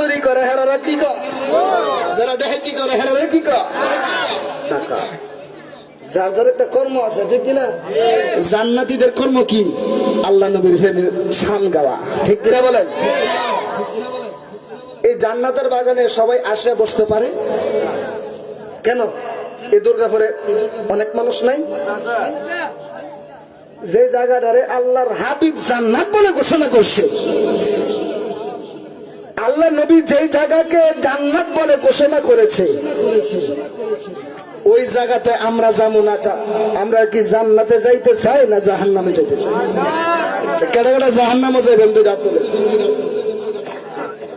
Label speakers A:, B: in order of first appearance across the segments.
A: চুরি করে হেরারা কি কয়, যারা ডাকাতি করে হেরারা কি কয়, টাকা। যার যার একটা কর্ম আছে, ঠিক কিনা? জান্নাতীদের কর্ম কি? আল্লাহ নবীর প্রেমের শান গাওয়া, ঠিক কিনা বলেন? এই জান্নাতের বাগানে সবাই আসে বসতে পারে কেন? এই দুর্গাপুরে অনেক মানুষ নাই? যে জায়গাটারে আল্লাহর হাবিব জান্নাত বলে ঘোষণা করছে, আল্লাহ নবী যেই জায়গাকে জান্নাত বলে ঘোষণা করেছে, ওই জায়গাতে আমরা যাবো না। আমরা কি জান্নাতে যাইতে চাই না জাহান্নামে যাইতে চাই? কেডা কেডা জাহান্নামে যাবেন? দুই হাত তুলে।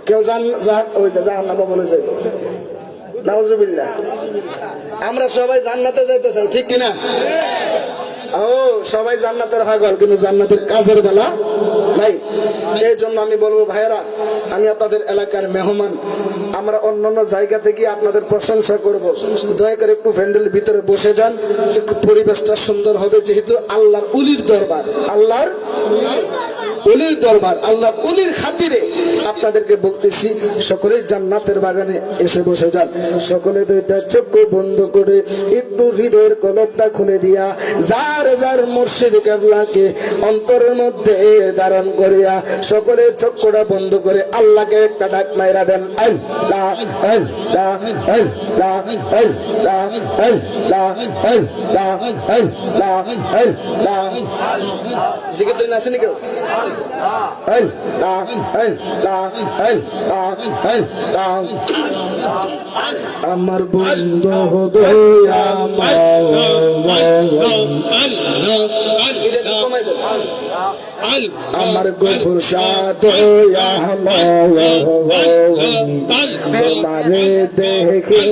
A: কেউ জাহান্নামে বলে যাইব? নাউজুবিল্লাহ। আমরা সবাই জান্নাতে যাইতে চাই, ঠিক কিনা? ও সবাই জান্নাতের পাগল, কিন্তু জান্নাতের কাজের বেলা নাই। এই জন্য আমি বলবো ভাইয়েরা, আমি আপনাদের এলাকার মেহমান, আমরা অন্যান্য জায়গা থেকে আপনাদের প্রশংসা করব। দয়া করে একটু প্যান্ডেলের ভিতরে বসে যান, একটু পরিবেশটা সুন্দর হবে, যেহেতু আল্লাহর উলির দরবার, আল্লাহর উলির দরবার, আল্লাহর উলির খাতিরে আপনাদেরকে বলতেছি, সকলে জান্নাতের বাগানে এসে বসে যান। সকলে দুইটা চক্ষু বন্ধ করে একটু হৃদয়ের কলবটা খুলে দিয়া যার যার মুর্শিদ কেবলাকে অন্তরের মধ্যে ধারণ করিয়া সকলে চক্ষুটা বন্ধ করে আল্লাহকে একটা ডাক মাইরা দেন, আল্লাহ আল্লাহ আল্লাহ আল্লাহ আল্লাহ আল্লাহ আল্লাহ আল্লাহ। জিকির দিন আসেনি কেউ? আমার বন্ধু আমার গফুর সাদ মারে দেখি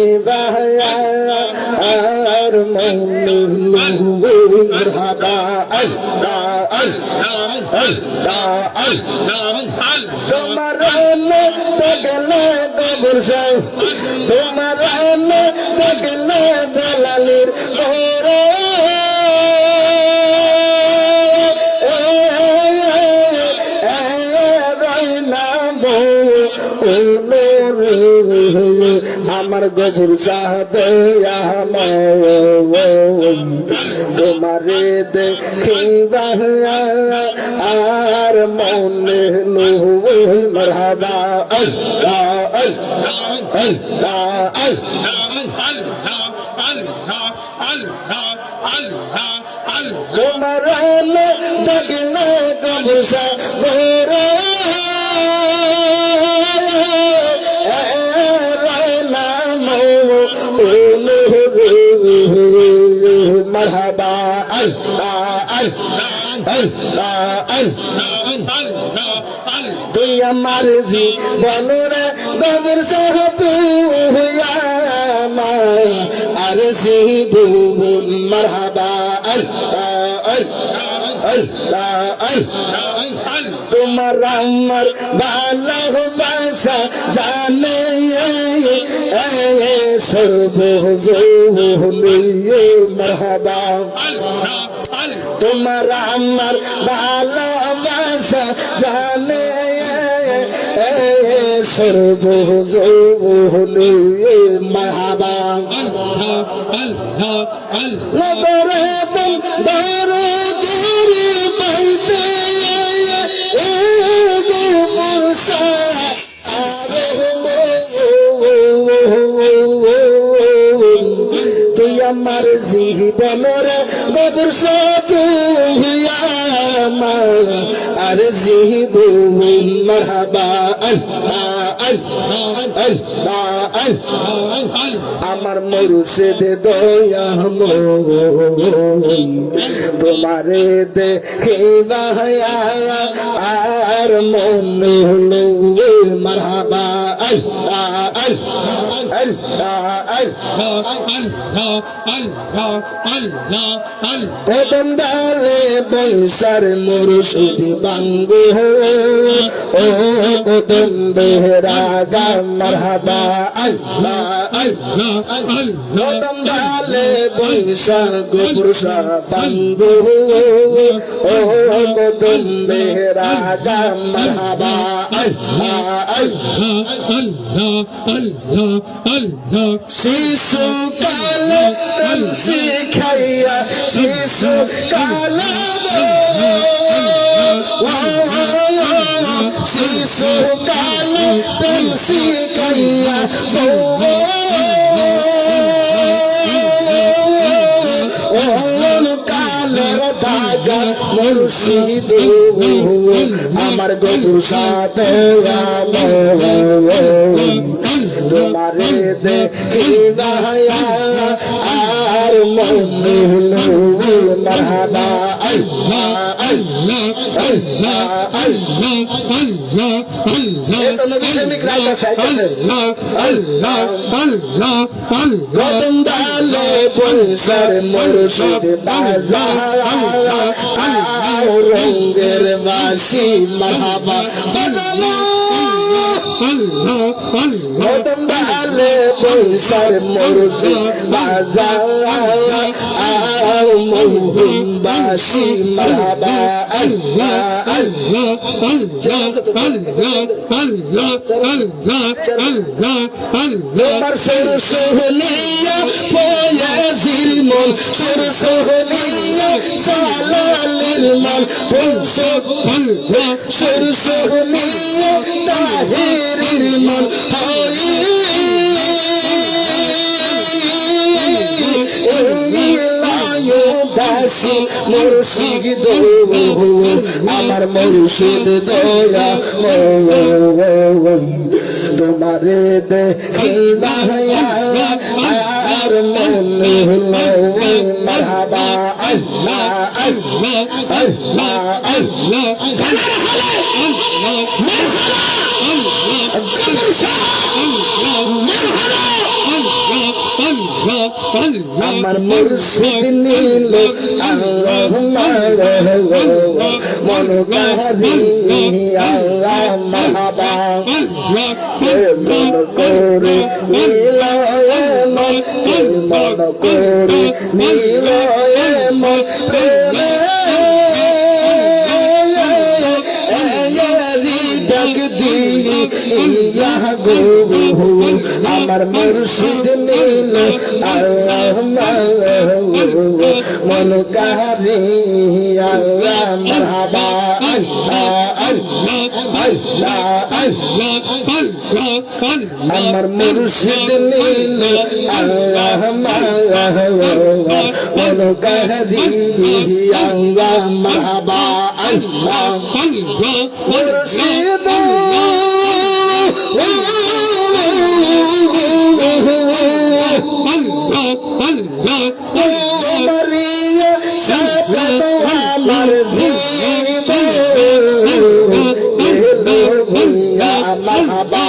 A: আর মরহাবা তোমার গেলে গফুর সাদ, তোমার গেলে জালালির ওরে আমার গফুর সাদে তোমারে দেখিবা আর মনে মরহাবা আল্লাহ আল্লাহ তোমার দেখলে গফুর সাদে মরহাবা তুই আমার জীবনের গভীর আর জীবন মরহাবা তোমার আমার ভালোবাসা জানে সর্বজনীয় মরহাবা তোমার আমার ভালোবাসা জানে সর্বজনীয় মরহাবা নদরে বন্দরে গিরি পাইতে তুই আমার জীবনের গভীর সাথিয়া আর জীবন মরহাবা আমার মুর্শিদ দয়া তোমারে দেখিবা আর মনে হলো মরহাবা কদম ডালে বৈশার মুর্শিদ বাঙ্গু ও কদম বেহরা গা মরহাবা আল্লাহ কদম ডালে বৈশাখ পুরুষা বন্ধু ও কদম বেহরাগা মারহাবা শিশু কাল শিখাইয়া শিশু কাল শিশু কাল শিখাইয়া কালের দাগা মুর্শিদ আমার গরুর সাথে তোমারে দেখি গায়া আর মনে মারহাবা গদম ডালে বৈশার মুর্শিদ বাজার রঙের বাসি মারহাবা বাজানো গদম ডালে বৈশার মুর্শিদ বাজার মোহনবাসী মারহাবা তোমার সুর সোহনিয়া ফয়াজির মন সুর সোহনিয়া জালালের মন সুর সোহনিয়া তাহেরের মন দাসী মুর্শিদ আমার মুর্শিদ দয়া তোমারে দেখি আর মনে হলো মারহাবা আমার মুর্শিদ নীল আল্লাহ মন কাহারি আল্লাহ মারহাবা মন করে নীল মন মন করে নীল মন প্রেমে ডাক দিয়ে আমার মুর্শিদ নীল আল্লাহ মন কাহারি আল্লাহ মারহাবা আমার মুর্শিদ নীল আল্লাহ মন কাহারি আল্লাহ মারহাবা মুর্শিদ তোমারিয়া সাথে তো আমার জীবন মারহাবা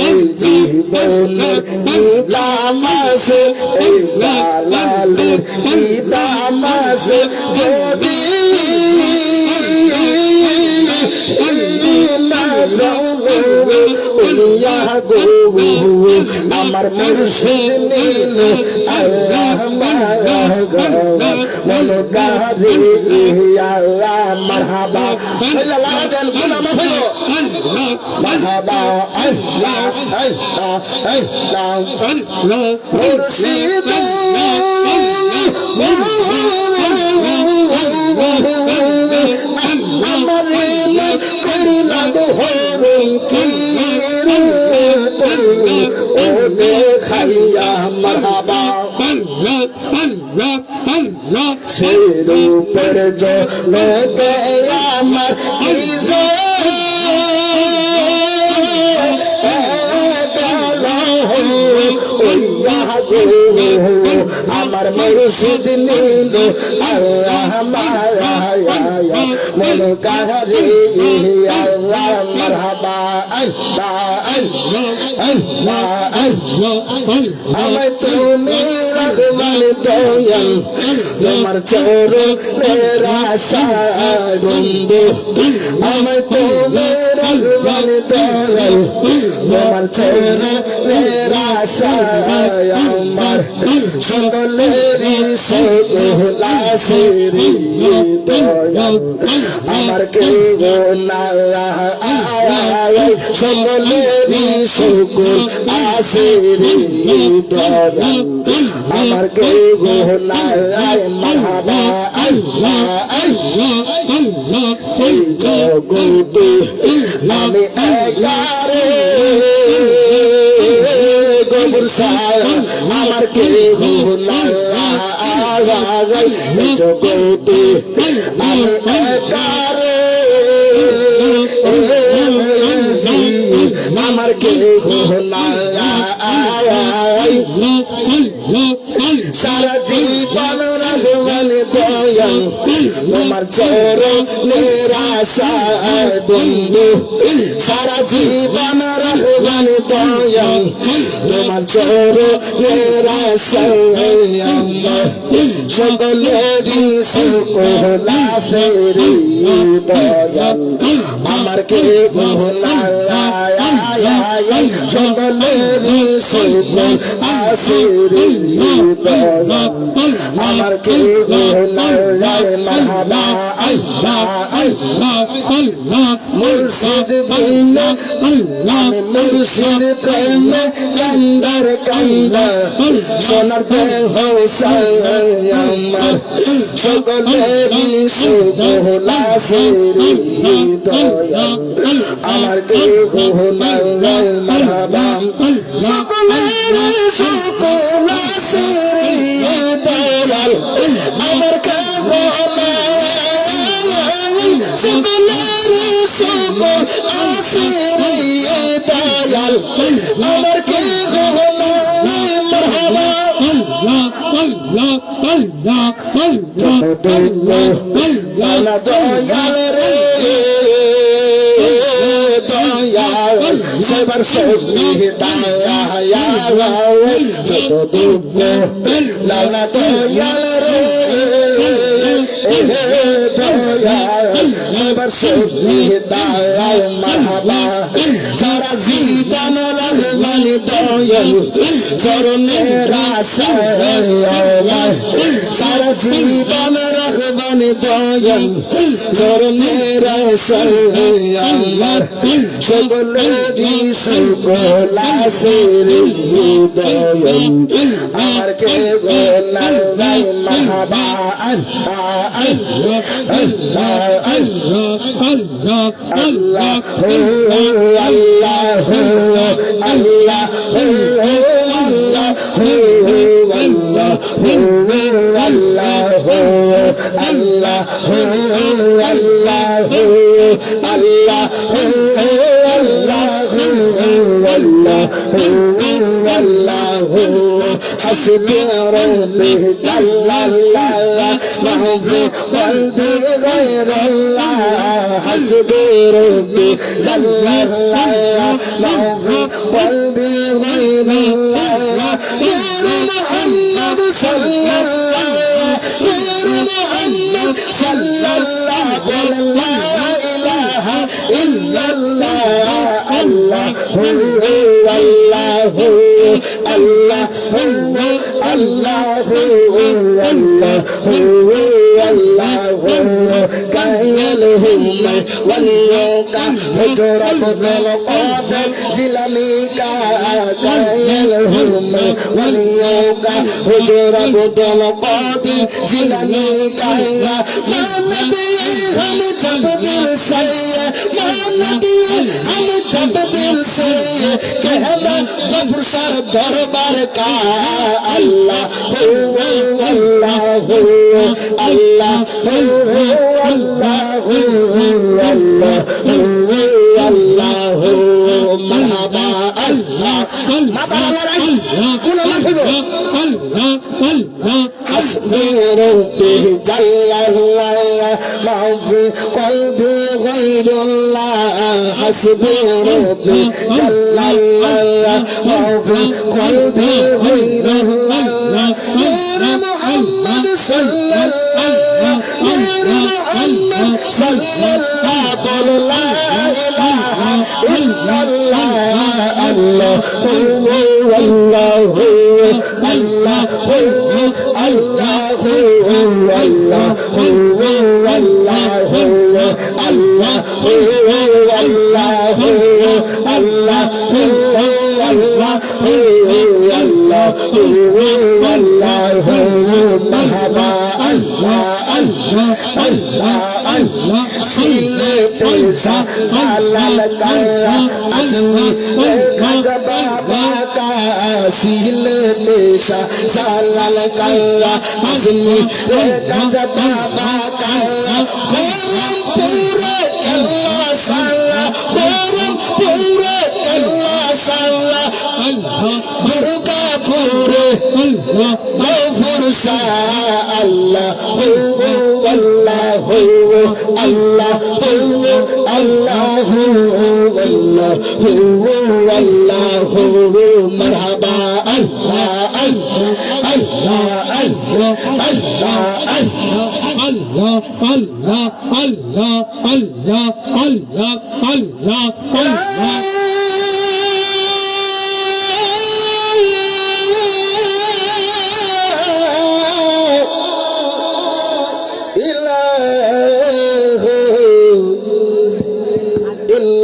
A: এই জীবনের গীতামাস এই জালালের গীতামাস যদি আমার মুর্শিদ নীল আল্লাহ মন কাহারি আল্লাহ মারহাবা মারহাবা মুর্শিদ আমার করুণা হরণ কি ও দেখাইয়া মারহাবা সে রূপের জগতে আমার আমার আমার মুর্শিদ নীল আল্লাহ মায়া মন কাহারে আল্লাহ মারহাবা আমায় তুমি রহমান দয়াল তোমার চরণের আশায় বন্ধু আমায় তুমি রহমান দয়াল তোমার চরণের আশায় আমার সকলেরই সকলাসের দয়াল আমার কেউ না সকলেরই সকল আসের দয়াল আমার কেউ না মারহাবা এই জগতে আমি একারে গোবর সায়া আমার কেউ না এই জগতে আমি একারে আমার কেউ না সারা জীবন রহমান দয়াল তোমার চরণের আশায় বন্ধু সারা জীবন রহমান দয়াল তোমার চরণের আশায় আমার সকলেরই সকলাসের দয়াল আমার কেউ না সকলেরই সকল আসের দয়াল আমার কেউ না মারহাবা মুর্শিদ বিনা আমি মুর্শিদ প্রেমে কান্দার কান্দা সোনার দেহ আমার সকলেরই সকলাসের দয়াল আমার কেউ না মারহাবা সকলেরই সকলাসের দয়াল আমার কেউ না সকলেরই সকল আসের দয়াল আমার কেউ না মারহাবা দয়াল রে দয়াল সেবার সহি দয়াল যত দুঃখ লালা দয়াল রে দয়াল সেবার সহি দয়াল মারহাবা সারা জীবন রহমান দয়াল চরণের আশায় সারা জীবন রহমান দয়াল চরণের আশায় আমার সকলেরই সকলাসের দয়াল আমার কেউ না মারহাবা আল্লাহ আল্লাহ আল্লাহ حسبي ربي جل الله ما في قلبي غير الله حسبي ربي جل الله ما في قلبي غير الله غير محمد صلى الله غير محمد صلى الله ولا لا إله إلا الله الله الله الله الله الله كايلهم وليوكا هجر بدل قادر جلميكا كايلهم وليوكا هجر بدل قادر جلميكا ما ندي हम जब दिल से ما ندي हम जब दिल से कहना गफर सर दरबार का अल्लाह अल्लाह अल्लाह अल्लाह मरहबा अल्लाह माता بربي جل الله ما في قلبي غير الله حسبي ربي جل الله ما في قلبي غير الله غير محمد صلى الله غير محمد صلى الله قل لا إله إلا الله الله هو الله هو الله هو الله هو الله هو الله هو الله هو الله هو الله هو الله هو الله هو الله هو مرحبا الله الله الله الله سيلة پیشا زلال کیا ازمی کجبا باکا سیلة پیشا زلال کیا ازمی کجبا باکا خورم پورے اللہ شالا خورم پورے اللہ شالا درگا پورے غفور شاہ اللہ هو الله هو الله هو الله هو الله هو الله هو مرحبا الله الله الله الله الله الله الله الله الله الله الله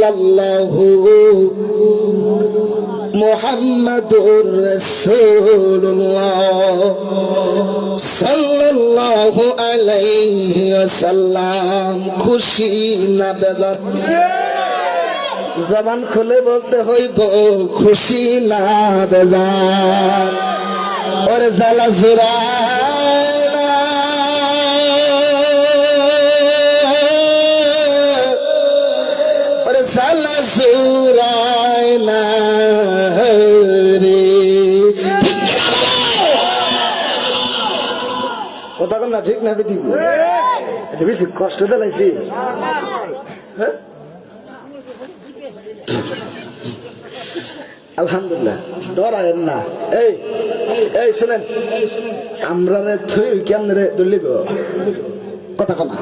A: الله محمد رسول الله صلى الله عليه وسلم খুশি না বেজার জবান খুলে বলতে হইব খুশি না বেজার ওরে জালা জুরা সালা সুরায় না রে কথা কন না ঠিক না বেটি আচ্ছা বেশি কষ্ট দিলাইছি আলহামদুলিল্লাহ ডরায়েন না এই এই শুনেন আমরা রে থই কেন রে দলিব কথা কনা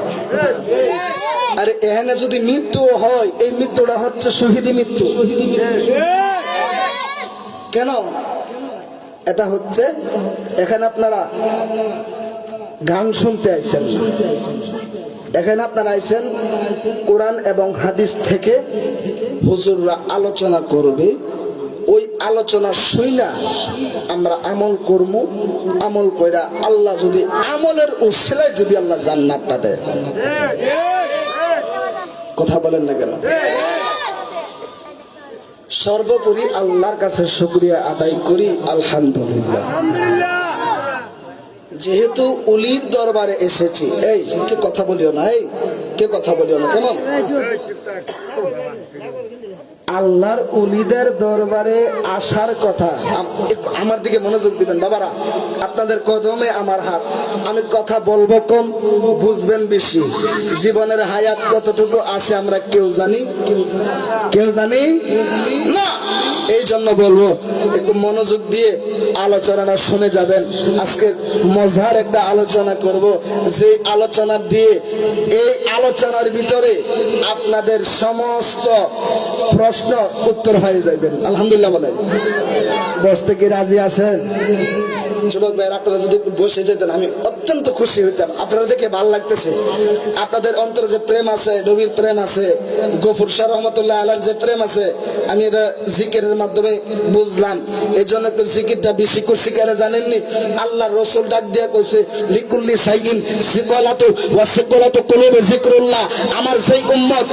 A: আরে এখানে যদি মৃত্যু হয় এই মৃত্যুটা হচ্ছে শহীদি মৃত্যু কেন এটা হচ্ছে এখানে আপনারা গান শুনতে আইছেন এখানে আপনারা আইছেন কোরআন এবং হাদিস থেকে হুজুররা আলোচনা করবে ওই আলোচনা শুইনা আমরা আমল করব আমল কইরা আল্লাহ যদি আমলের উসিলায় যদি আল্লাহ জান্নাতটা দেয় কথা বলেন না কেন সর্বোপরি আল্লাহর কাছে শুকরিয়া আদায় করি আলহামদুলিল্লাহ যেহেতু উলির দরবারে এসেছি এই কে কথা বলিও না এই কে কথা বলিও না কেমন আল্লাহর উলিদের দরবারে আসার কথা আমার দিকে মনোযোগ দিবেন বাবারা আপনাদের কদমে আমার হাত আমি কথা বলবো কম বুঝবেন বেশি জীবনের হায়াত কতটুকু আছে আমরা কেউ জানি না এই জন্য বলবো একটু মনোযোগ দিয়ে আলোচনাটা শুনে যাবেন আজকে মজার একটা আলোচনা করব যে আলোচনা দিয়ে এই আলোচনার ভিতরে আপনাদের সমস্ত প্রশ্ন উত্তর হয়ে যাবেন আলহামদুলিল্লাহ বলেন বসতে কি রাজি আছেন যুবক ভাইরা আপনারা যদি একটু বসে যেতেন আমি অত্যন্ত খুশি হইতাম আপনারা দেখে ভালো লাগতেছে আপনাদের অন্তরে যে প্রেম আছে নবীর প্রেম আছে গফুর শাহ রহমতুল্লাহ আলাইহির যে প্রেম আছে আমি এটা জিকিরের মাধ্যমে বুঝলাম এজন্য একটু জিকিরটা বেশি করছি কেন জানেননি আল্লাহ রাসূল ডাক দিয়া কইছে লিকুল্লি সাইয়িন সিকালাতু ওয়া সিকালাতু কুলুবি যিকরুল্লাহ আমার যেই উম্মত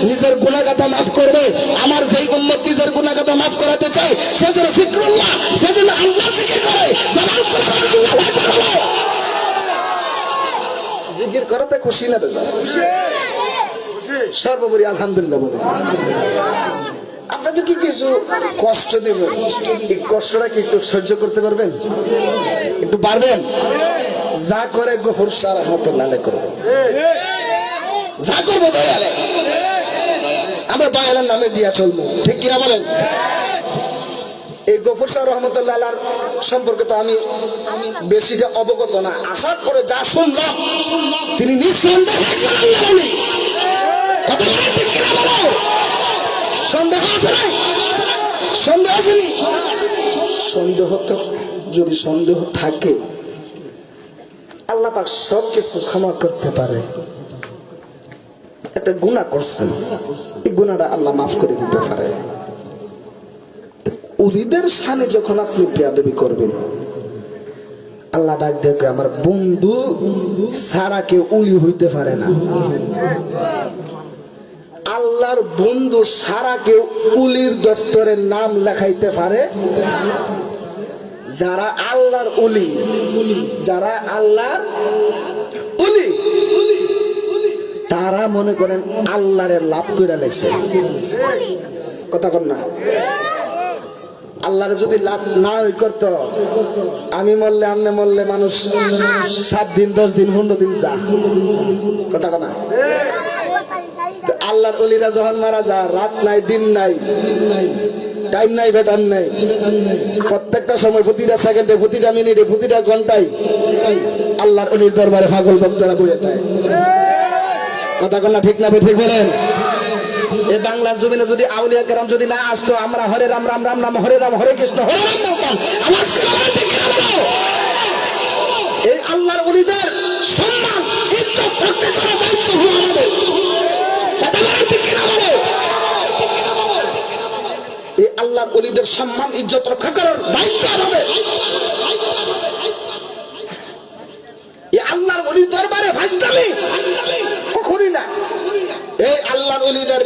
A: নিজের গুনাহগাতা maaf করবে আমার যেই উম্মত নিজের গুনাহগাতা maaf করাতে চায় সেজন্য যিকরুল্লাহ সেজন্য আল্লাহ জিকির করে জবান খুলে আল্লাহু আকবার বলো জিকির করতে খুশি না বেজা খুশি সর্বোপরি আলহামদুলিল্লাহ বলে আপনাদের কি কিছু কষ্ট দেব এই কষ্টটা কি একটু সহ্য করতে পারবেন একটু পারবেন? যা করে গফুর শাহ রহমাতুল্লাহ আলাইহি করবে, যা করবো দয়ালে, আমরা দয়ালের নামে দিয়া চলবো, ঠিক কিনা বলেন? এই গফুর শাহ রহমাতুল্লাহ আলাইহির সম্পর্কে তো আমি বেশিটা অবগত না, আসার পরে যা শুনলাম তিনি নিঃসন্দেহে একজন আল্লাহর ওলি। কথা বলেন ঠিক কিনা বলো? সন্দেহ আছে না? সন্দেহ আসেনি? সন্দেহ তো, যদি সন্দেহ থাকে আল্লাহ পাক সব কিছু ক্ষমা করতে পারে। একটা গুনাহ করছেন, এই গুনাহটা আল্লাহ মাফ করে দিতে পারে। উলিদের সামনে যখন আপনি বেয়াদবি করবেন, আল্লাহ ডাক দেখে আমার বন্ধু ছাড়া কেউ উলি হইতে পারে না। আল্লাহর বন্ধু ছাড়া কেউ উলির দফতরের নাম লেখাইতে পারে। যারা আল্লাহর উলি, যারা আল্লাহর উলি, তারা মনে করেন আল্লাহরে লাভ করে লেছে। কথা বল না? আল্লাহরে যদি লাভ না করত, আমি মরলে আমনে মরলে মানুষ 7 দিন 10 দিন 15 দিন যা, কথা কনা। আল্লাহর ওলিরা যখন মারা যায়, রাত নাই দিন নাই, টাইম নাই বেটার নাই, প্রত্যেকটা সময় প্রতিটা সেকেন্ডে, প্রতিটা মিনিটে, প্রতিটা ঘন্টায় আল্লাহর ওলির দরবারে পাগল ভক্তরা বসে থাকে। কথা কনা ঠিক না? ঠিক বলেন? এই বাংলার জমিনে যদি আউলিয়া কেরাম যদি না আসতো, আমরা হরে রাম রাম রাম রাম হরে রাম হরে কৃষ্ণ হরে রাম বলতাম। আওয়াজ করে বলেন ঠিক কিনা বলো? এই আল্লাহর ওলিদের সম্মান ইজ্জত রক্ষা করার দায়িত্ব হলো আমাদের। কথা বলেন ঠিক কিনা বলো? এই আল্লাহর ওলিদের সম্মান ইজ্জত রক্ষা করার দায়িত্ব আমাদের। এই আল্লাহর ওলির দরবারে ফাজলামি কখনই না। এই আল্লাহর ওলিদের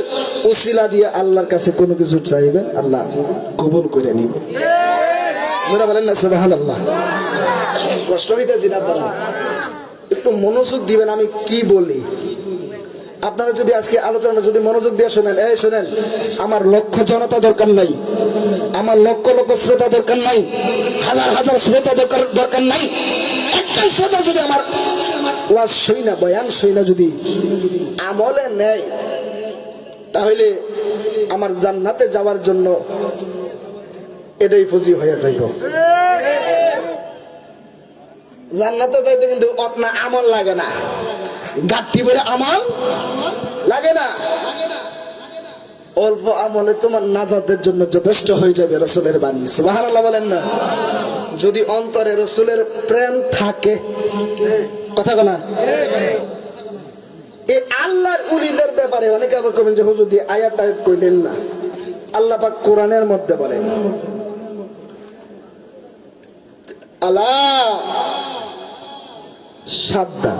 A: উসিলা দিয়ে আল্লাহর কাছে কোনো কিছু চাইবেন, আল্লাহ কবুল করে নিবে। যারা বলেন না সুবহানাল্লাহ। কষ্ট হইতেছে না? একটু মনোযোগ দিবেন আমি কি বলি। আপনারা যদি আজকে আলোচনা যদি মনোযোগ দিয়ে শোনেন, এই শোনেন, আমার লক্ষ জনতা দরকার নাই, আমার লক্ষ লক্ষ শ্রোতা দরকার নাই, হাজার হাজার শ্রোতা দরকার নাই। একটা শ্রোতা যদি আমার ওয়াজ শুইনা, বয়ান শুইনা যদি আমলে নেয়, তাহলে আমার জান্নাতে যাওয়ার জন্য এটাই ফুজি হয়ে যাইব। জান্নাতে যাইতে কিন্তু আপনার আমল লাগে না, গাঁটটি বেড়ে আমল লাগে না। অল্প আমলে তোমার নাজাতের জন্য যথেষ্ট হয়ে যাবে। রাসূলের বাণী, সুবহানাল্লাহ বলেন না? যদি অন্তরে রাসূলের প্রেম থাকে, কথা বলা। এই আল্লাহর ওলিদের ব্যাপারে অনেকে আবার কবেন যে হুজুর দিয়ে আয়াত টায়াত কইলেন না। আল্লাহ পাক কোরআনের মধ্যে বলেন, আলা সাবধান,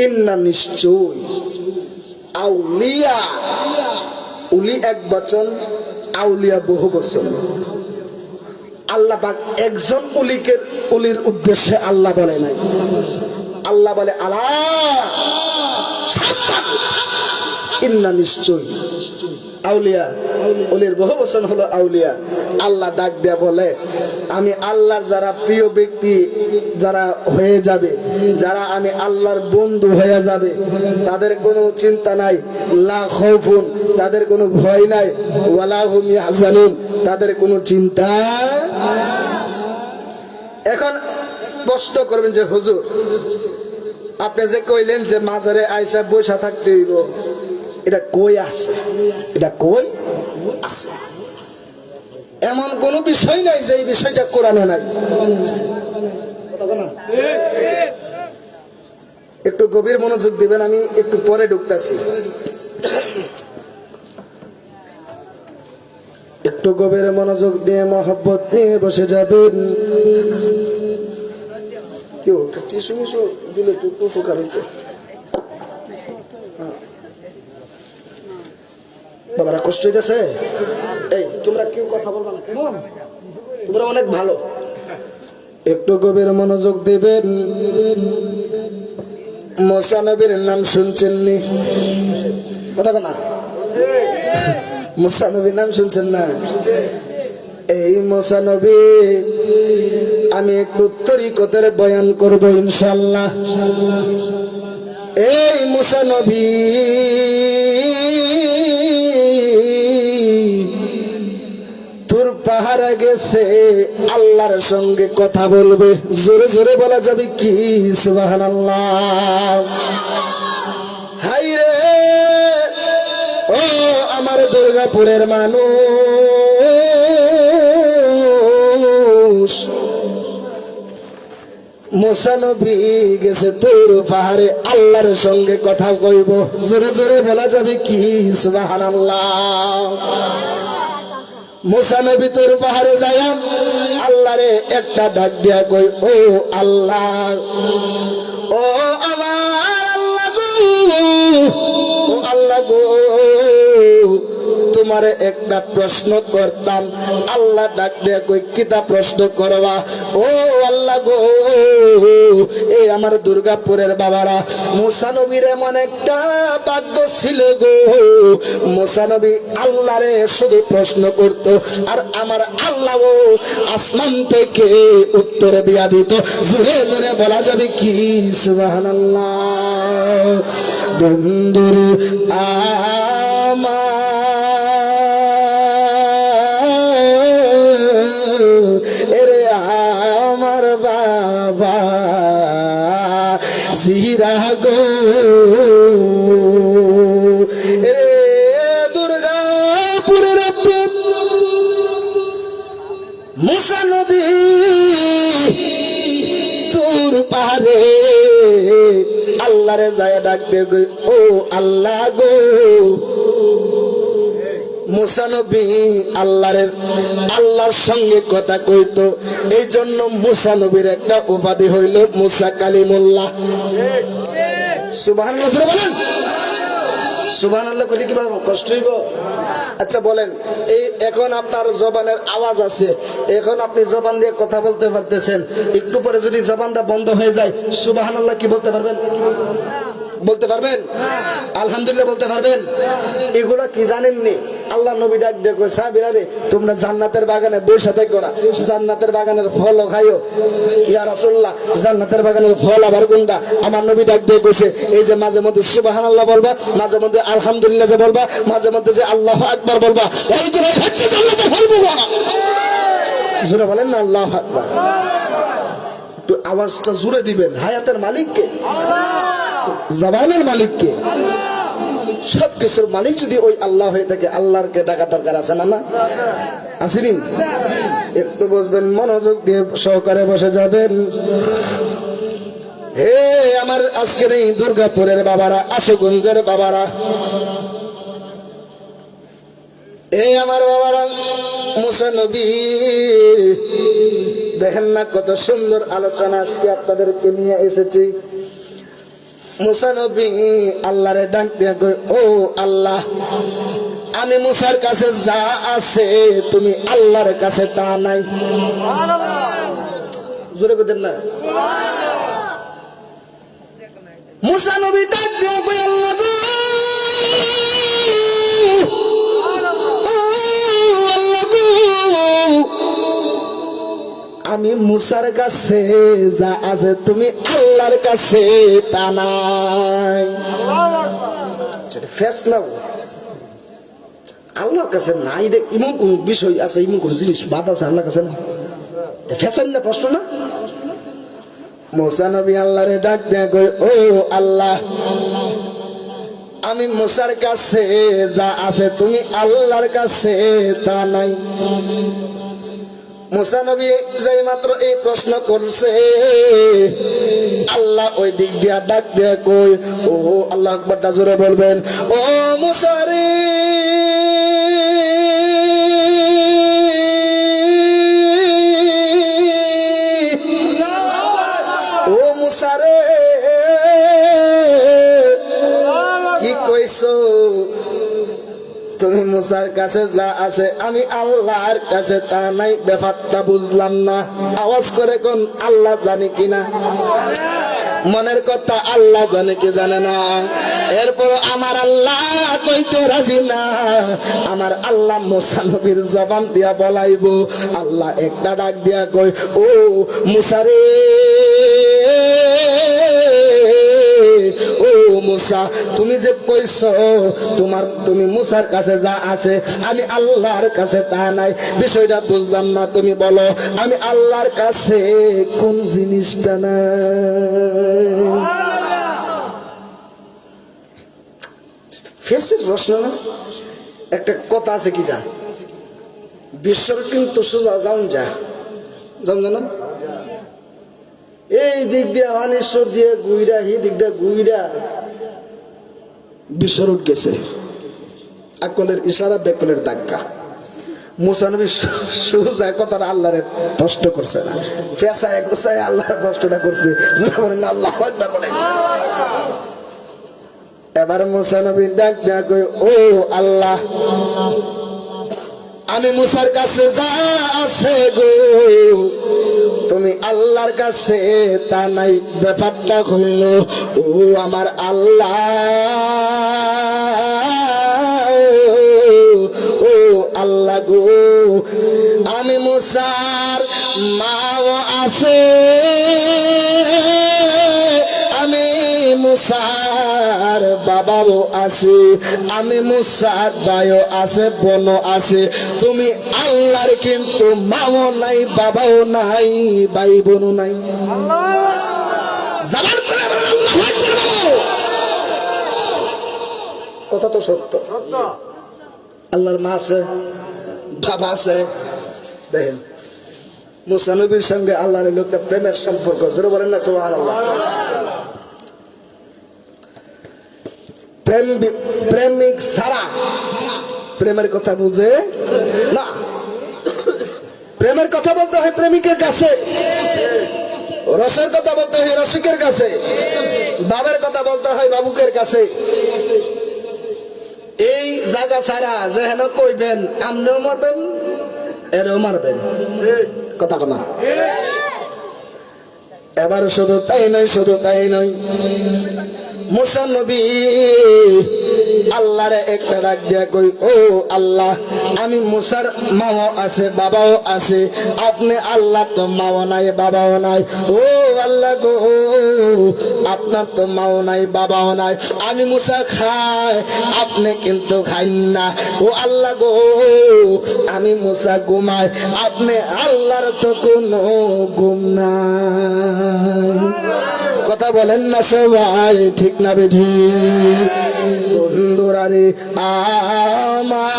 A: ইন্না নিশ্চয়, আউলিয়া, উলি এক বচন, আউলিয়া বহু বচন। আল্লাহ পাক একজন উলিকে উলির উদ্দেশ্যে আল্লাহ বলে নাই, আল্লাহ বলে আলা সাবধান, ইন্না নিশ্চয়, আউলিয়া, উলির বহু বচন হলো আউলিয়া। আল্লাহ ডাক দেয়া বলে, আমি আল্লাহর যারা প্রিয় ব্যক্তি যারা হয়ে যাবে, যারা আমি আল্লাহর বন্ধু হয়ে যাবে, তাদের কোনো চিন্তা নাই, লা খাউফুন, তাদের কোনো ভয় নাই, ওয়ালা হুম ইয়াহজানুন, তাদের কোনো চিন্তা। এখন প্রশ্ন করবেন যে হুজুর আপনি যে কইলেন যে মাজারে আয়েশা বসা থাকতে হইব, এটা কই আছে? এটা কই আছে? এমন কোন বিষয় নাই যে এই বিষয়টা কোরআনে নাই। একটু গভীর মনোযোগ দিবেন, আমি একটু পরে ঢুকতেছি। একটু গভীর মনোযোগ দিয়ে মহব্বত নিয়ে বসে যাবেন। কেউ টিস্যু মিশু দিলে তো উপকার হইতো। বাবারা কষ্ট হইতেছে? এই তোমরা কেউ কথা বলবা না, তোমরা অনেক ভালো। একটু গভীর মনোযোগ দিবেন। মুসা নবীর নাম শুনছেন নি? কথা না? মুসা নবীর নাম শুনছেন না? এই মুসা নবী আমি একটু তরিকতের বয়ান করব ইনশাআল্লাহ। এই মুসা নবী তোর পাহাড়ে গেছে, আল্লাহর সঙ্গে কথা বলবে। জোরে জোরে বলা যাবে কি সুবহানাল্লাহ। হাই রে ও আমার দুর্গাপুরের মানুষ, মুসা নবী গেছে তোর পাহাড়ে, আল্লাহর সঙ্গে কথা কইব। জোরে জোরে বলা যাবে কি সুবহানাল্লাহ। মুসা নবী তোর পাহাড়ে যায়, আল্লাহরে একটা ডাক দিয়া কই, ও আল্লাহ, ও আমার আল্লাহ গো, ও আল্লাহ গো, তোমারে একটা প্রশ্ন করতাম। আল্লাহ ডাক দিয়া কই, কিতা প্রশ্ন করবা? ও আল্লাহ গো, এই আমার দুর্গাপুরের বাবারা, মুসা নবীর এমন একটা ভাগ্য ছিল গো, মুসা নবী আল্লাহরে শুধু প্রশ্ন করত, আর আমার আল্লাহ আসমান থেকে উত্তর দিয়া দিত। জোরে জোরে বলা যাবে কি সুবহানাল্লাহ। বন্ধুরে এরে আমার বাবা জিরা গো, রে দুর্গাপুরের মুসা নবী তোর পাহাড়ে আল্লাহরে যায় ডাক দে গো, ও আল্লাহ গো। মুসা নবী আল্লাহর সঙ্গে কথা কইতো, এই জন্য মুসা নবীর একটা উপাধি হইল মুসা কালিমুল্লাহ। সুবহানাল্লাহ বলেন। সুবহানাল্লাহ কইলে কি কষ্ট হইব? আচ্ছা বলেন, এই এখন আপনার জবানের আওয়াজ আছে, এখন আপনি জবান দিয়ে কথা বলতে পারতেছেন, একটু পরে যদি জবানটা বন্ধ হয়ে যায় সুবহানাল্লাহ কি বলতে পারবেন? বলতে পারবেন? আলহামদুলিল্লাহ বলতে পারবেন? এগুলা কি জানেননি? আল্লাহ নবী ডাক দেখো, সাহাবীরা রে, তোমরা জান্নাতের বাগানে বসে থেকো না, জান্নাতের বাগানের ফলও খাইও। ইয়া রাসূলুল্লাহ, জান্নাতের বাগানের ফল আবার কোনটা? আমার নবী ডাক দিয়ে কইছে, এই যে মাঝে মধ্যে সুবহানাল্লাহ বলবা, মাঝে মধ্যে আলহামদুলিল্লাহ যে বলবা, মাঝে মধ্যে যে আল্লাহু আকবার বলবা, এইগুলাই হচ্ছে জান্নাতের ফল। বলবা জোরে বলেন না আল্লাহু আকবার। একটু আওয়াজটা জোরে দিবেন। হায়াতের মালিক কে? জবানের মালিক কে? সব কিছুর মালিক যদি ওই আল্লাহ হয়ে থাকে, আল্লাহর কে ডাকা দরকার আছে না? না আসেনি? একটু বসবেন, মনোযোগ দিয়ে সহকারে বসে যাবেন। হে আমার আজকের এই দুর্গাপুরের বাবারা, আশুগঞ্জের বাবারা, এই আমার বাবারা, মুসা নবী দেখেন না কত সুন্দর আলোচনা আজকে আপনাদেরকে নিয়ে এসেছি। মুসা নবী আল্লাহরে ডাক দিয়া কই, ও আল্লাহ, আমি মুসার কাছে যা আছে তুমি আল্লাহর কাছে তা নাই। জোরে কইতেন না? মুসা নবী ডাক দিয়া কই, আল্লাহ গো, আমি মুসার কাছে যা আছে তুমি আল্লাহর কাছে তা নাই। ফেস নাও আল্লাহর কাছে নাই রে, এমন কোন বিষয় আছে, এমন কোন জিনিস বাদ আছে আল্লাহর কাছে না? ফেসেন না প্রশ্ন না? মুসা নবী আল্লাহরে ডাক দেয়া কই, ও আল্লাহ, আমি মুসার কাছে যা আছে তুমি আল্লাহর কাছে তা নাই। মুসা নবী যাই মাত্র এই প্রশ্ন করছে, আল্লাহ ওই দিক দিয়া ডাক দিয়া কই, ও আল্লাহু আকবার জোরে বলবেন, ও মুসা রে, ও মুসা রে, কি কইছো? তুমি মুসার কাছে যা আছে আমি আল্লাহর কাছে তা নাই। ব্যাপারটা বুঝলাম না, আওয়াজ করে কোন আল্লাহ জানি কিনা? মনের কথা আল্লাহ জানে কি জানে না। এরপর আমার আল্লাহ কইতে রাজি না, আমার আল্লাহ মুসা নবীর জবান দিয়া বলাইব। আল্লাহ একটা ডাক দিয়া কই, ও মুসা রে, ও মুসা, তুমি যে কইছো তুমি মুসার কাছে যা আছে আমি আল্লাহর কাছে তা নাই, বিষয়টা বুঝলাম না, তুমি বলো আমি আল্লাহর কাছে কোন জিনিসটা নাই? ফেসের প্রশ্ন না, একটা কথা আছে কিটা, বিশ্বর কিন্তু সোজা যাওন যায় জানো, এই দিক দিয়ে হানেশ্বর দিয়ে গুইরা, এই দিক দিয়ে গুইরা বিশ্বর উঠ গেছে। আকলের ইশারা, বেকলের ধাক্কা। মুসা নবী সোজা কথার আল্লাহরে কষ্ট করছে না, পেশায় গোছায় আল্লাহর কষ্টটা করছে। আল্লাহু আকবার বলেন। এবার মুসা নবী ডাক দেয়া কই, ও আল্লাহ, আমি মুসার কাছে যা আছে গো তুমি আল্লাহর কাছে তা নাই। ব্যাপারটা হইল, ও আমার আল্লাহ, ও আল্লাহ গো, আমি মুসার মাও আছে, আমি মুসার বাবাও আছে, আমি মুসার ভাইও আছে, বোনও আছে। তুমি আল্লাহর কিন্তু মাও নাই, বাবাও নাই, ভাই বোনও নাই। কথা তো সত্য, আল্লাহর মা আছে, বাবা আছে। দেখেন মুসা নবীর সঙ্গে আল্লাহর লোকটা প্রেমের সম্পর্ক, যেটা বলেন না সুবহানাল্লাহ। প্রেমিক ছাড়া প্রেমের কথা বুঝে না। প্রেমের কথা বলতে হয় প্রেমিকের কাছে, রসের কথা বলতে হয় রসিকের কাছে, বাবার কথা বলতে হয় বাবুকের কাছে। এই জায়গা ছাড়া যেন কইবেন আমনেও মারবেন এরও মারবেন, কথা কনা। এবার শুধু তাই নয়, শুধু তাই নয়, মুসা নবী আল্লাহরে একটা ডাক দিয়া কই, ও আল্লাহ, আমি মুসার মাও আছে, বাবাও আছে, আপনি আল্লাহ তো মাও নাই, বাবাও নাই। ও আল্লাহ গো, আপনার তো মাও নাই, বাবাও নাই, আমি মুসা খাই, আপনি কিন্তু খাইন না। ও আল্লাহ গো, আমি মুসা ঘুমাই, আপনি আল্লাহর তো কোনো ঘুম নাই। কথা বলেন না সবাই, ঠিক না বেঠি? বন্ধুরা রে আমার,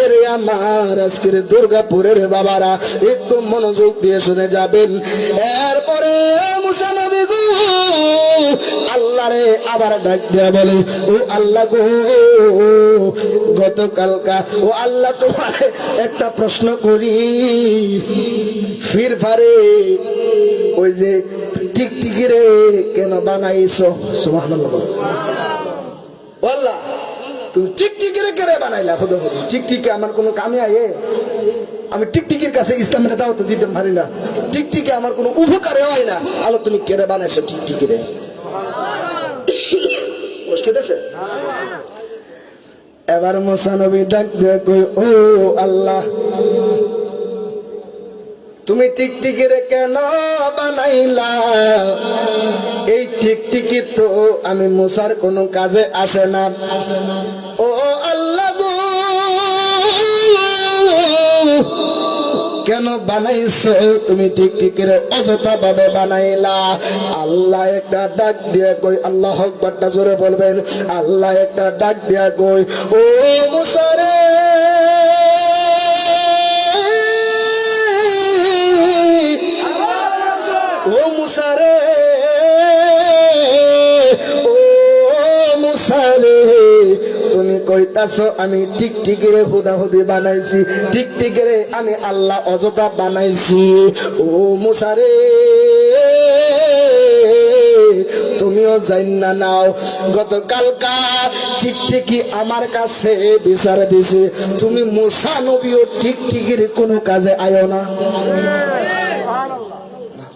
A: এরে আমার আজকের দুর্গাপুরের বাবারা একটু মনোযোগ দিয়ে শুনে যাবেন। এরপরে মুসা নবী গো আল্লাহরে আবার ডাক দেয়া বলে, ও আল্লাহ গো, গতকালকা ও আল্লাহ তোমার একটা প্রশ্ন করি, ফিরফারে ওই যে টিকটিকি রে কেন বানাইছো? সুবহানাল্লাহ। আল্লাহ তুমি টিকটিকি রে কেন বানাইলা? টিকটিকি আমার কোনো কামে আয়ে? আমি টিকটিকির কাছে ইসলামের দাওয়াত দিতে পারি না, টিকটিকি আমার কোনো উপকারে হয় না। আল্লাহ তুমি কেন বানাইছো টিকটিকি রে? কষ্ট দিয়েছে? এবার মুসা নবী ডাক দিয়ে কই, ও আল্লাহ, তুমি টিকটিকি রে কেন বানাইলা? এই টিকটিকি তো আমি মুসার কোনো কাজে আসে না। ও আল্লাহ গো, কেন বানাইছো তুমি টিকটিকি রে? অযথা ভাবে বানাইলা। আল্লাহ একটা ডাক দিয়ে কই, আল্লাহ আকবারটা জোরে বলবেন। আল্লাহ একটা ডাক দিয়া কই, ও মুসা রে, ও মুসা রে, ও মুসা রে, তুমি কইতাছো আমি টিকটিকি রে হুদাহুদি বানাইছি, টিকটিকি রে আমি আল্লাহ অযথা বানাইছি। ও মুসা রে, তুমিও জান্না নাও, গতকালকা টিকটিকি আমার কাছে বিচার দিছে, তুমি মুসা নবীও টিকটিকির কোনো কাজে আয়ো না।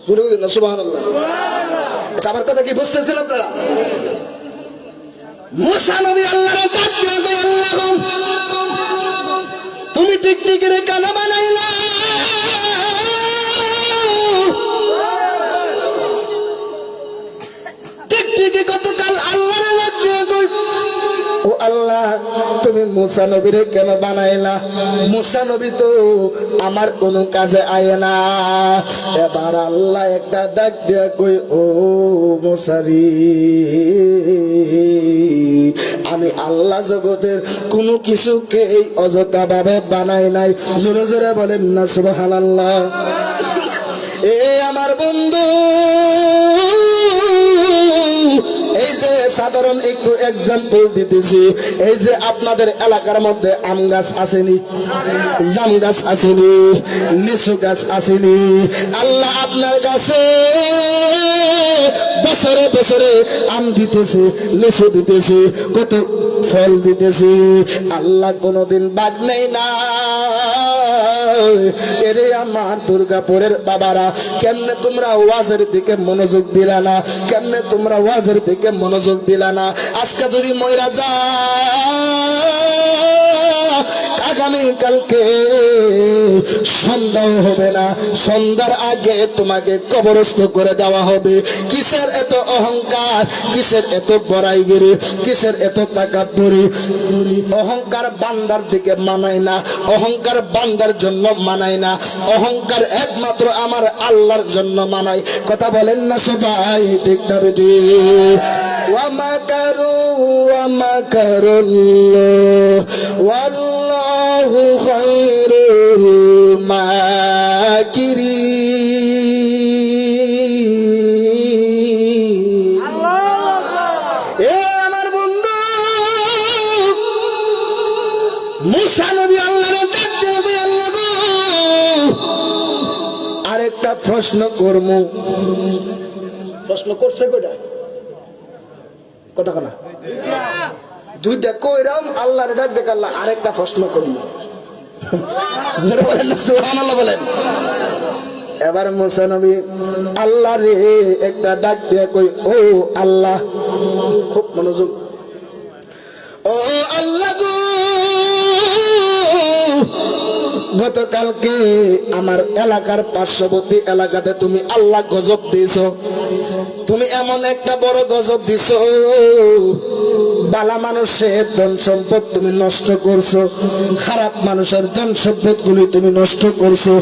A: সুবহানাল্লাহ। আচ্ছা, আমার কথা কি বুঝতেছেন আপনারা? মুসা নবী আল্লাহর ডাক দিয়ে কয়, আল্লাহ গো, তুমি টিকটিকিরে কেন বানাইলা? টিকটিকি গতকাল আল্লাহর ডাক দিয়ে কয়, ও আল্লাহ, তুমি মুসা নবীরে কেন বানাইলা? মুসা নবী তো আমার কোন কাজে আয় না। এবার আল্লাহ একটা ডাক দিয়া কই, ও মুসারি, আমি আল্লাহ জগতের কোন কিছুকে এই অযথা ভাবে বানাই নাই। জোরে জোরে বলেন না সুবহানাল্লাহ। এ আমার বন্ধু, এই যে সাধারণ একটু এক্সাম্পল দিতেছি, এই যে আপনাদের এলাকার মধ্যে আম গাছ আসেনি, জাম গাছ আসেনি, লিচু গাছ আসেনি, আল্লাহ আপনার গাছে বছরে বছরে আম দিতেছে, লিচু দিতেছে, কত ফল দিতেছে, আল্লাহ কোনদিন বাদ নেই না। এরে আমার দুর্গাপুরের বাবারা, কেমনে তোমরা ওয়াজের দিকে মনোযোগ দিলা না? কেমনে তোমরা ওয়াজের দিকে মনোযোগ দিলা না? আজকে যদি মইরা যা, আগামী কালকে সন্ধ্যা হবে না, সন্ধ্যার আগে তোমাকে কবরস্থ করে দেওয়া হবে। কিসের এত অহংকার, কিসের এত বড়াইগিরি, কিসের এত তাকাব্বুরি? অহংকার বান্দার দিকে মানায় না, অহংকার বান্দার জন্য মানায় না, অহংকার একমাত্র আমার আল্লাহর জন্য মানায়। কথা বলেন না সবাই, ঠিক না বেটি? ওয়া মাকারু ওয়া মাকারুল্লাহ ওয়াল্লাহু খায়রুল মাকিরিন। এ আমার বন্ধু, মুসা নবী আল্লাহর ডাক দিয়ে, আল্লাহ গো, আরেকটা প্রশ্ন করব। প্রশ্ন করছে কয়টা? কথা কনা দুইটা কইরাম, আল্লাহর ডাক দেখ, আল্লাহ আরেকটা প্রশ্ন করব। বলেন না সুবহানাল্লাহ বলেন। এবার মুসা নবী আল্লাহ রে একটা ডাক দিয়ে কই, ও আল্লাহ, খুব মনোযোগ, ও আল্লাহ গো, গতকালকে আমার এলাকার পার্শ্ববর্তী এলাকাতে তুমি আল্লাহ গজব দিয়েছ, তুমি এমন একটা বড় গজব দিছ, বালা মানুষের ধন সম্পদ তুমি নষ্ট করছো, খারাপ মানুষের ধন সম্পদ গুলি তুমি নষ্ট করছো,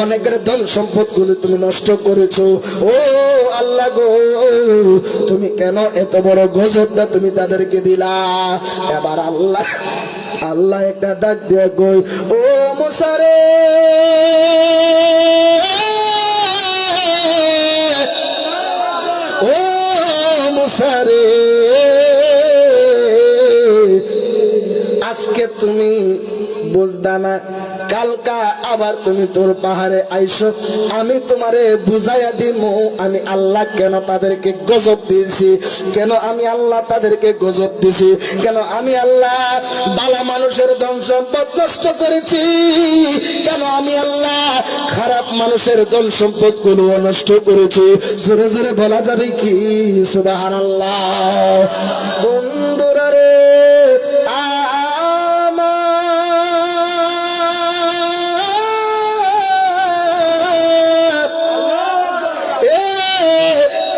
A: অনেকের ধন সম্পদ গুলি তুমি নষ্ট করেছো। ও আল্লাহ গো, তুমি কেন এত বড় গজবটা তুমি তাদেরকে দিলা? এবার আল্লাহ একটা ডাক দিয়ে কই, ও মুসা রে, ও মুসা রে, আজকে তুমি বুঝদা না, কালকা আবার তুমি তোর পাহাড়ে আইসো, আমি তোমারে বুঝাইয়া দিব আমি আল্লাহ কেন তাদেরকে গজব দিয়েছি, কেন আমি আল্লাহ তাদেরকে গজব দিয়েছি, কেন আমি আল্লাহ বালা মানুষের ধন সম্পদ নষ্ট করেছি, কেন আমি আল্লাহ খারাপ মানুষের ধন সম্পদ গুলো নষ্ট করেছি। জোরে জোরে বলা যাবে কি সুবহানাল্লাহ? বন্ধুরা রে,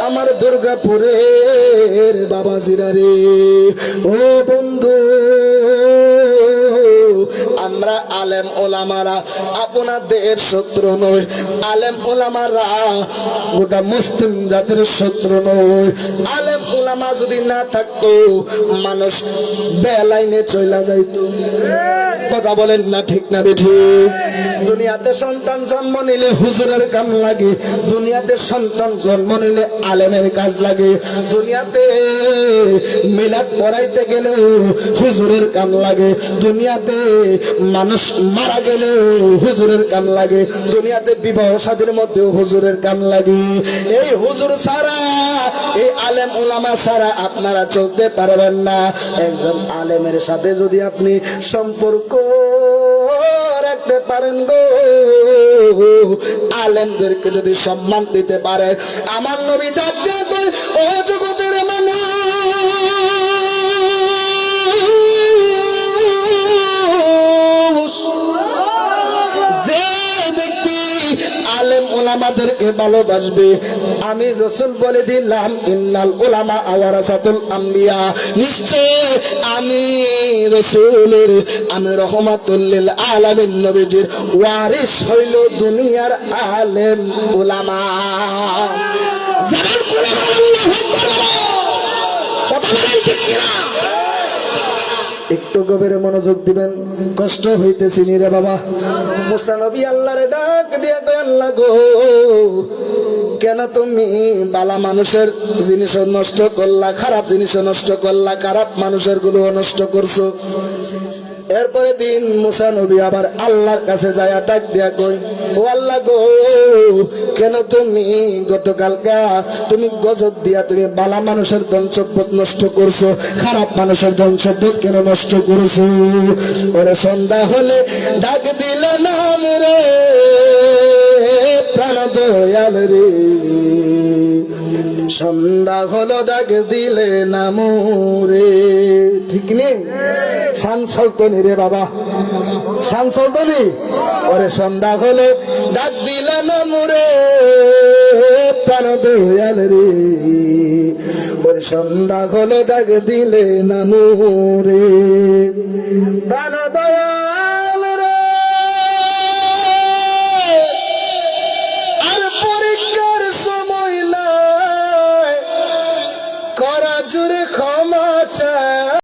A: আমার দুর্গাপুরের বাবাজিরা রে, ও বন্ধু, আমরা আলেম ওলামারা আপনাদের শত্রু নই, আলেম ওলামারা গোটা মুসলিম জাতির শত্রু নই। আলেম ওলামা যদি না থাকতো, মানুষ বেলাইনে চইলা যাইতো। কথা বলেন না ঠিক না বেঠিক? দুনিয়াতে সন্তান জন্ম নিলে হুজুরের কাম লাগে, দুনিয়াতে সন্তান জন্ম নিলে আলেমের কাজ লাগে, দুনিয়াতে মিলাদ পড়াইতে গেলে হুজুরের কাম লাগে, দুনিয়াতে মানুষ মারা গেলে হুজুরের কাম লাগে, দুনিয়াতে বিবাহ শাদীর মধ্যে হুজুরের কাম লাগে। এই হুজুর ছাড়া, এই আলেম ওলামা ছাড়া আপনারা চলতে পারবেন না। একজন আলেমের সাথে যদি আপনি সম্পর্ক রাখতে পারেন গো, আলেমদেরকে যদি সম্মান দিতে পারে, আমার নবী ডাক দিয়ে কয়, ও জগতের মানুষ, যে ব্যক্তি আলেম ওলামাদেরকে ভালোবাসবে, আমি রাসূল বলে দিলাম, ইন্নাল উলামা ওয়ারাসাতুল আম্বিয়া, নিশ্চয় আমি রাসূলের, আমি রহমাতুল লিল আলামিন নবীজির ওয়ারিস হইল দুনিয়ার আলেম উলামা। যারা উলামা আল্লাহু আকবার, কথা বলেন ঠিক কিনা? একটু গভীরে মনোযোগ দিবেন, কষ্ট হইতেছি নি রে বাবা। মুসা নবী আল্লাহরে ডাক দিয়া কয়, আল্লাহ গো, কেন তুমি বালা মানুষের জিনিস নষ্ট করলা, খারাপ জিনিস নষ্ট করলা, খারাপ মানুষের গুলো নষ্ট করছো? এরপরে দিন মুসা নবী আবার আল্লাহর কাছে যায়, ডাক দিয়া কই, ও আল্লাহ গো, কেন তুমি গতকালকা তুমি গজব দিয়া তুমি বালা মানুষের ধন সম্পদ নষ্ট করছো, খারাপ মানুষের ধন সম্পদ কেন নষ্ট করছো? ওরে সন্ধ্যা হলে ডাক দিল নাম রে প্রাণ দয়াল রে, সন্ধ্যা হলো ডাক দিলে নাম রে। ঠিক নেই? শান সলতনি রে বাবা, শান সলতনি। ওরে সন্ধ্যা হলো ডাক দিলে নাম রে প্রাণ দয়াল রে, ওরে সন্ধ্যা হলো ডাক দিলে নাম রে প্রাণ দয়াল রে। আর পরীক্ষার সময় নাই করা জুড়ে ক্ষমা